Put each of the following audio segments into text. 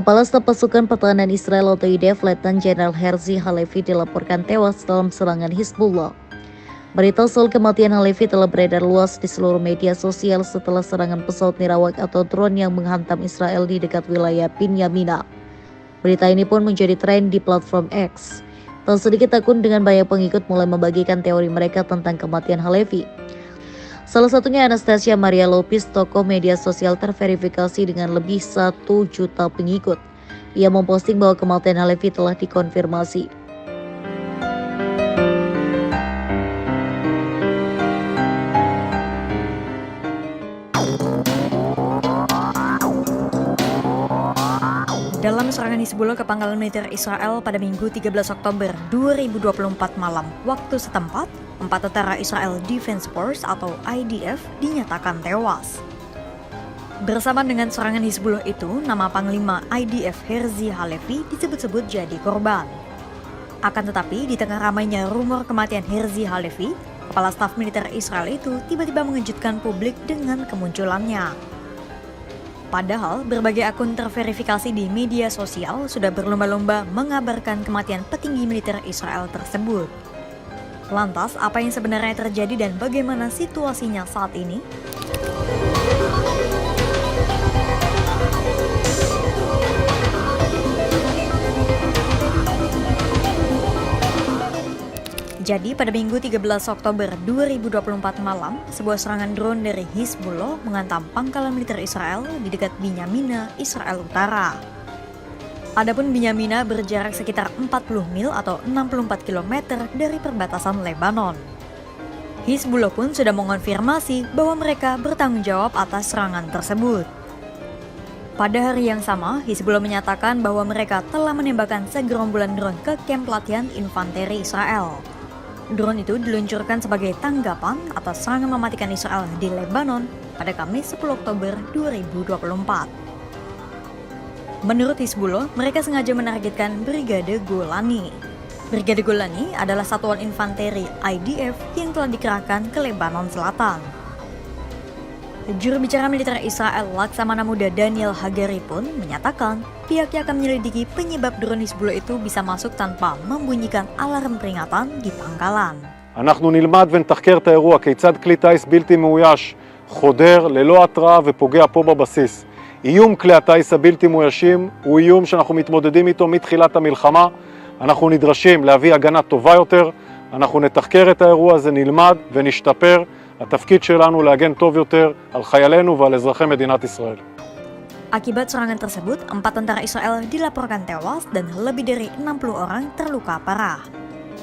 Kepala Staf Pasukan Pertahanan Israel atau IDF, Letnan Jenderal Herzi Halevi dilaporkan tewas dalam serangan Hizbullah. Berita soal kematian Halevi telah beredar luas di seluruh media sosial setelah serangan pesawat nirawak atau drone yang menghantam Israel di dekat wilayah Binyamina. Berita ini pun menjadi tren di platform X. Tak sedikit akun dengan banyak pengikut mulai membagikan teori mereka tentang kematian Halevi. Salah satunya Anastasia Maria Lopez, tokoh media sosial terverifikasi dengan lebih 1 juta pengikut. Ia memposting bahwa kematian Halevi telah dikonfirmasi. Dalam serangan Hizbullah ke pangkalan militer Israel pada Minggu 13 Oktober 2024 malam waktu setempat, 4 tentara Israel Defense Force atau IDF dinyatakan tewas. Bersamaan dengan serangan Hizbullah itu, nama Panglima IDF Herzi Halevi disebut-sebut jadi korban. Akan tetapi, di tengah ramainya rumor kematian Herzi Halevi, kepala staf militer Israel itu tiba-tiba mengejutkan publik dengan kemunculannya. Padahal, berbagai akun terverifikasi di media sosial sudah berlomba-lomba mengabarkan kematian petinggi militer Israel tersebut. Lantas, apa yang sebenarnya terjadi dan bagaimana situasinya saat ini? Jadi pada Minggu 13 Oktober 2024 malam, sebuah serangan drone dari Hizbullah menghantam pangkalan militer Israel di dekat Binyamina, Israel Utara. Adapun Binyamina berjarak sekitar 40 mil atau 64 km dari perbatasan Lebanon. Hizbullah pun sudah mengonfirmasi bahwa mereka bertanggung jawab atas serangan tersebut. Pada hari yang sama, Hizbullah menyatakan bahwa mereka telah menembakkan segerombolan drone ke kamp latihan infanteri Israel. Drone itu diluncurkan sebagai tanggapan atas serangan mematikan Israel di Lebanon pada Kamis 10 Oktober 2024. Menurut Hizbullah, mereka sengaja menargetkan Brigade Golani. Brigade Golani adalah satuan infanteri IDF yang telah dikerahkan ke Lebanon Selatan. Juru bicara militer Israel Laksamana Muda Daniel Hagari pun menyatakan pihaknya akan menyelidiki penyebab drone Hizbullah itu bisa masuk tanpa membunyikan alarm peringatan di pangkalan. אנחנו נלמד ונתחקר את האירוע כיצד כלי טיס בלתי מאויש חודר ללא התראה ופוגע פה בבסיס. איום כלי הטיס הבלתי מאוישים הוא איום שאנחנו מתמודדים איתו מתחילת המלחמה. אנחנו נדרשים להביא הגנה טובה יותר. אנחנו נתחקר את האירוע הזה, נלמד ונשתפר. התפקיד שלנו להגן טוב יותר על חיילינו ועל אזרחי מדינת ישראל. Akibat serangan tersebut, 4 tentara Israel dilaporkan tewas dan lebih dari 60 orang terluka parah.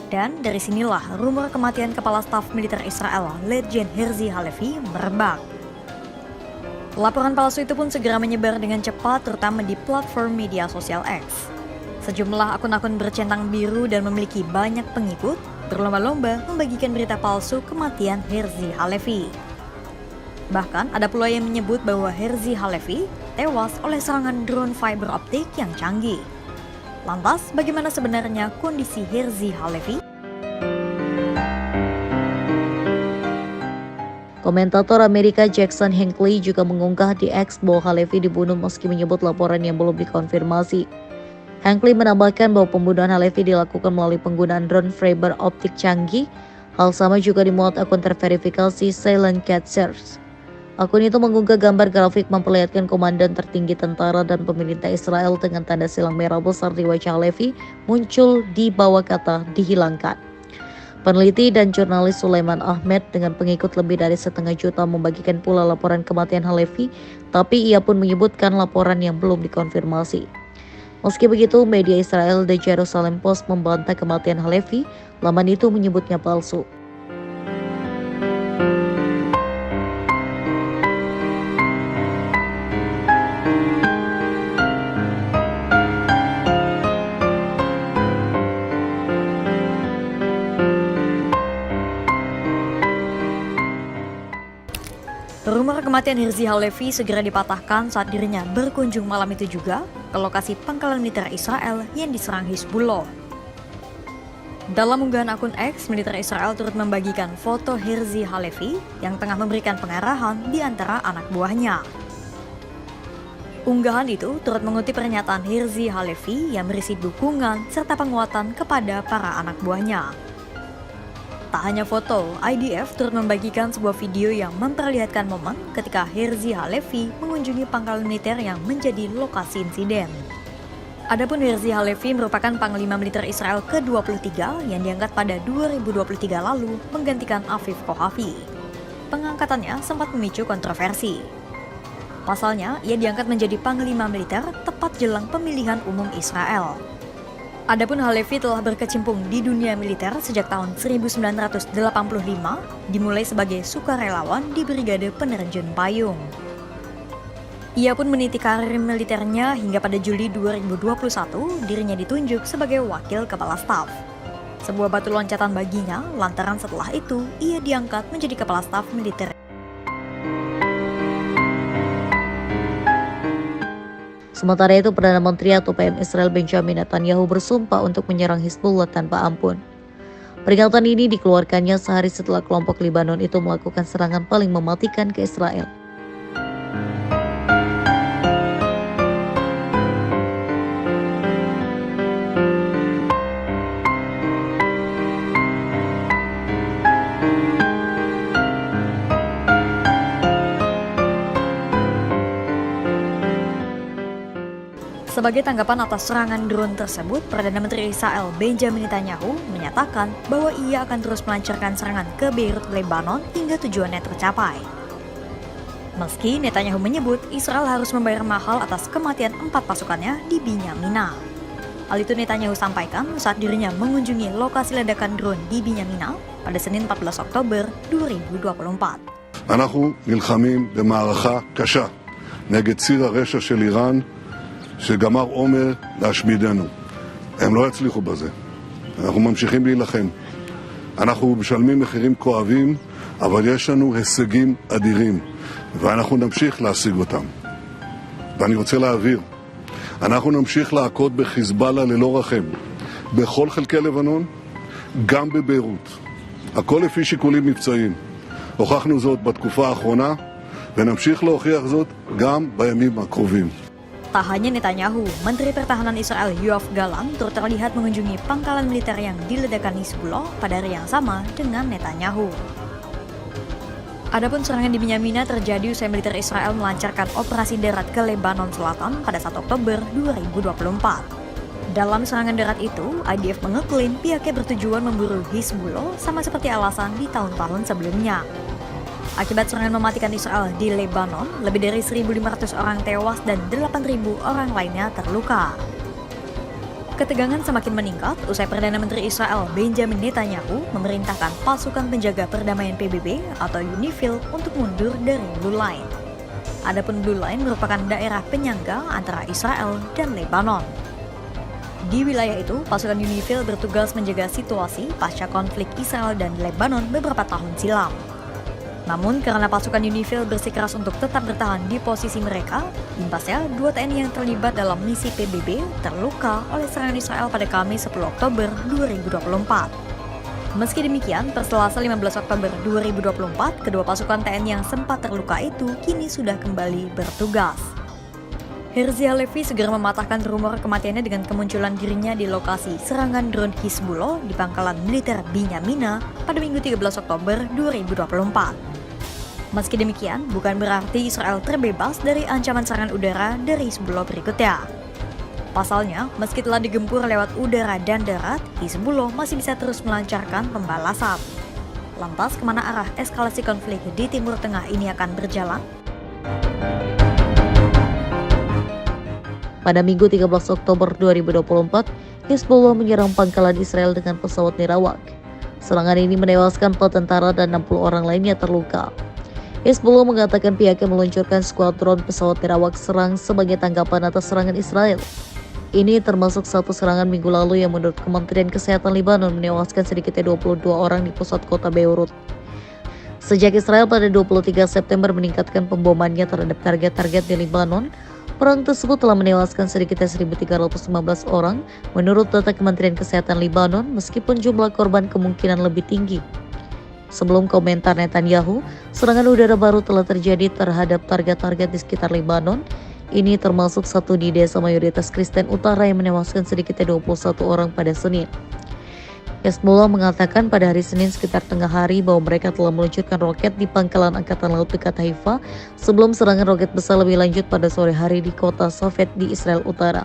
Dan dari sinilah rumor kematian kepala staf militer Israel, Letjen Herzi Halevi, merebak. Laporan palsu itu pun segera menyebar dengan cepat, terutama di platform media sosial X. Sejumlah akun-akun bercentang biru dan memiliki banyak pengikut berlomba-lomba membagikan berita palsu kematian Herzi Halevi. Bahkan ada pula yang menyebut bahwa Herzi Halevi tewas oleh serangan drone fiber optik yang canggih. Lantas, bagaimana sebenarnya kondisi Herzi Halevi? Komentator Amerika Jackson Hinckley juga mengunggah di X bahwa Halevi dibunuh meski menyebut laporan yang belum dikonfirmasi. Hinckley menambahkan bahwa pembunuhan Halevi dilakukan melalui penggunaan drone fiber optik canggih. Hal sama juga dimuat akun terverifikasi Silent Cat Search. Akun itu mengunggah gambar grafik memperlihatkan komandan tertinggi tentara dan pemerintah Israel dengan tanda silang merah besar di wajah Halevi muncul di bawah kata dihilangkan. Peneliti dan jurnalis Sulaiman Ahmed dengan pengikut lebih dari 1,5 juta membagikan pula laporan kematian Halevi, tapi ia pun menyebutkan laporan yang belum dikonfirmasi. Meski begitu, media Israel The Jerusalem Post membantah kematian Halevi, laman itu menyebutnya palsu. Rumor kematian Herzi Halevi segera dipatahkan saat dirinya berkunjung malam itu juga ke lokasi pangkalan militer Israel yang diserang Hizbullah. Dalam unggahan akun X, militer Israel turut membagikan foto Herzi Halevi yang tengah memberikan pengarahan di antara anak buahnya. Unggahan itu turut mengutip pernyataan Herzi Halevi yang berisi dukungan serta penguatan kepada para anak buahnya. Tak hanya foto, IDF turut membagikan sebuah video yang memperlihatkan momen ketika Herzi Halevi mengunjungi pangkalan militer yang menjadi lokasi insiden. Adapun Herzi Halevi merupakan Panglima Militer Israel ke-23 yang diangkat pada 2023 lalu menggantikan Aviv Kohavi. Pengangkatannya sempat memicu kontroversi. Pasalnya, ia diangkat menjadi Panglima Militer tepat jelang pemilihan umum Israel. Adapun Halevi telah berkecimpung di dunia militer sejak tahun 1985, dimulai sebagai sukarelawan di Brigade Penerjun Payung. Ia pun meniti karir militernya hingga pada Juli 2021 dirinya ditunjuk sebagai Wakil Kepala Staf. Sebuah batu loncatan baginya lantaran setelah itu ia diangkat menjadi Kepala Staf Militer. Sementara itu, Perdana Menteri atau PM Israel Benjamin Netanyahu bersumpah untuk menyerang Hizbullah tanpa ampun. Peringatan ini dikeluarkannya sehari setelah kelompok Lebanon itu melakukan serangan paling mematikan ke Israel. Sebagai tanggapan atas serangan drone tersebut, Perdana Menteri Israel Benjamin Netanyahu menyatakan bahwa ia akan terus melancarkan serangan ke Beirut, Lebanon hingga tujuannya tercapai. Meski Netanyahu menyebut Israel harus membayar mahal atas kematian 4 pasukannya di Binyamina. Hal itu Netanyahu sampaikan saat dirinya mengunjungi lokasi ledakan drone di Binyamina pada Senin 14 Oktober 2024. אנחנו נלחמים במערכה קשה נגד ציר הרשע של איראן שגמר עומר להשמידנו. הם לא יצליחו בזה. אנחנו ממשיכים להילחם. אנחנו משלמים מחירים כואבים, אבל יש לנו הישגים אדירים, ואנחנו נמשיך להשיג אותם. ואני רוצה להעביר, אנחנו נמשיך להכות בחיזבאללה ללא רחם, בכל חלקי לבנון, גם בביירות. הכל לפי שיקולים מבצעיים. הוכחנו זאת בתקופה האחרונה, ונמשיך להוכיח זאת גם בימים הקרובים. Tak hanya Netanyahu, Menteri Pertahanan Israel Yoav Gallant turut terlihat mengunjungi pangkalan militer yang diledakkan Hizbullah pada hari yang sama dengan Netanyahu. Adapun serangan di Binyamina terjadi usai militer Israel melancarkan operasi darat ke Lebanon Selatan pada 1 Oktober 2024. Dalam serangan darat itu, IDF mengeklaim pihaknya bertujuan memburu Hizbullah sama seperti alasan di tahun-tahun sebelumnya. Akibat serangan mematikan Israel di Lebanon, lebih dari 1.500 orang tewas dan 8.000 orang lainnya terluka. Ketegangan semakin meningkat usai Perdana Menteri Israel Benjamin Netanyahu memerintahkan pasukan penjaga perdamaian PBB atau UNIFIL untuk mundur dari Blue Line. Adapun Blue Line merupakan daerah penyangga antara Israel dan Lebanon. Di wilayah itu, pasukan UNIFIL bertugas menjaga situasi pasca konflik Israel dan Lebanon beberapa tahun silam. Namun karena pasukan UNIFIL bersikeras untuk tetap bertahan di posisi mereka, imbasnya 2 TNI yang terlibat dalam misi PBB terluka oleh serangan Israel pada Kamis 10 Oktober 2024. Meski demikian, per Selasa 15 Oktober 2024, kedua pasukan TNI yang sempat terluka itu kini sudah kembali bertugas. Herzi Halevi segera mematahkan rumor kematiannya dengan kemunculan dirinya di lokasi serangan drone Hizbullah di pangkalan militer Binyamina pada Minggu 13 Oktober 2024. Meski demikian, bukan berarti Israel terbebas dari ancaman serangan udara dari Hizbullah berikutnya. Pasalnya, meski telah digempur lewat udara dan darat, Hizbullah masih bisa terus melancarkan pembalasan. Lantas, kemana arah eskalasi konflik di Timur Tengah ini akan berjalan? Pada Minggu 13 Oktober 2024, Hizbullah menyerang pangkalan Israel dengan pesawat nirawak. Serangan ini menewaskan 4 tentara dan 60 orang lainnya terluka. Hizbullah mengatakan pihaknya meluncurkan skuadron pesawat nirawak serang sebagai tanggapan atas serangan Israel. Ini termasuk satu serangan minggu lalu yang menurut Kementerian Kesehatan Lebanon menewaskan sedikitnya 22 orang di pusat kota Beirut. Sejak Israel pada 23 September meningkatkan pembomannya terhadap target-target di Lebanon, perang tersebut telah menewaskan sedikitnya 1.319 orang menurut data Kementerian Kesehatan Lebanon, meskipun jumlah korban kemungkinan lebih tinggi. Sebelum komentar Netanyahu, serangan udara baru telah terjadi terhadap target-target di sekitar Lebanon Ini termasuk satu di desa mayoritas Kristen utara yang menewaskan sedikitnya 21 orang pada Senin. Hezbollah mengatakan pada hari Senin sekitar tengah hari bahwa mereka telah meluncurkan roket di pangkalan Angkatan Laut dekat Haifa sebelum serangan roket besar lebih lanjut pada sore hari di kota Safed di Israel Utara.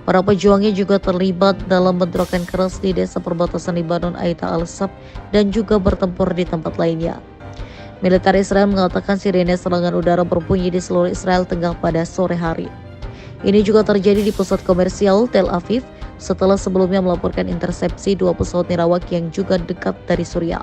Para pejuangnya juga terlibat dalam bentrokan keras di desa perbatasan Lebanon Aita al-Sab dan juga bertempur di tempat lainnya. Militer Israel mengatakan sirene serangan udara berbunyi di seluruh Israel Tengah pada sore hari. Ini juga terjadi di pusat komersial Tel Aviv setelah sebelumnya melaporkan intersepsi 2 pesawat nirawak yang juga dekat dari Suriah.